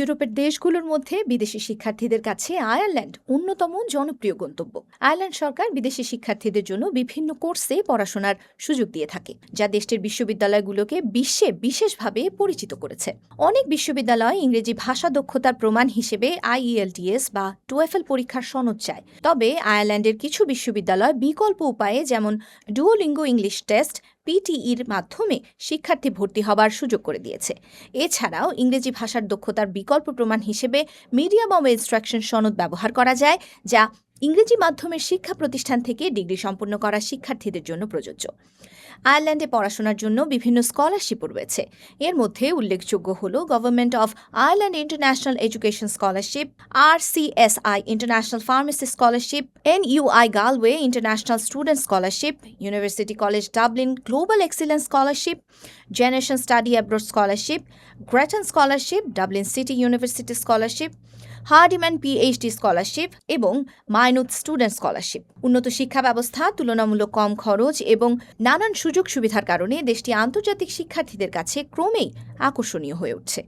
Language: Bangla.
ইউরোপের দেশগুলোর মধ্যে বিদেশি শিক্ষার্থীদের কাছে আয়ারল্যান্ড অন্যতম জনপ্রিয় গন্তব্য। আয়ারল্যান্ড সরকার বিদেশি শিক্ষার্থীদের জন্য বিভিন্ন কোর্সে পড়াশোনার সুযোগ দিয়ে থাকে, যা দেশটির বিশ্ববিদ্যালয়গুলোকে বিশ্বে বিশেষভাবে পরিচিত করেছে। অনেক বিশ্ববিদ্যালয় ইংরেজি ভাষা দক্ষতার প্রমাণ হিসেবে IELTS বা TOEFL পরীক্ষার সনদ চায়। তবে আয়ারল্যান্ডের কিছু বিশ্ববিদ্যালয় বিকল্প উপায়ে, যেমন ডুওলিঙ্গো ইংলিশ টেস্ট PTEর মাধ্যমে শিক্ষার্থী ভর্তি হবার সুযোগ করে দিয়েছে। এছাড়াও ইংরেজি ভাষার দক্ষতার বিকল্প প্রমাণ হিসেবে মিডিয়াম অব ইনস্ট্রাকশন সনদ ব্যবহার করা যায়, যা ইংরেজি মাধ্যমের শিক্ষা প্রতিষ্ঠান থেকে ডিগ্রি সম্পন্ন করা শিক্ষার্থীদের জন্য প্রযোজ্য। আয়ারল্যান্ডে পড়াশোনার জন্য বিভিন্ন স্কলারশিপও রয়েছে। এর মধ্যে উল্লেখযোগ্য হল government of Ireland international education scholarship, RCSI international pharmacy scholarship, NUI Galway international student scholarship, University College Dublin global excellence scholarship, generation study abroad scholarship, Grattan scholarship, Dublin City University scholarship, Hardiman PhD scholarship এবং মাইনুথ স্টুডেন্ট স্কলারশিপ। উন্নত শিক্ষা ব্যবস্থা, তুলনামূলক কম খরচ এবং নানান সুযোগ সুবিধার কারণে দেশটি আন্তর্জাতিক শিক্ষার্থীদের কাছে ক্রমেই আকর্ষণীয় হয়ে উঠছে।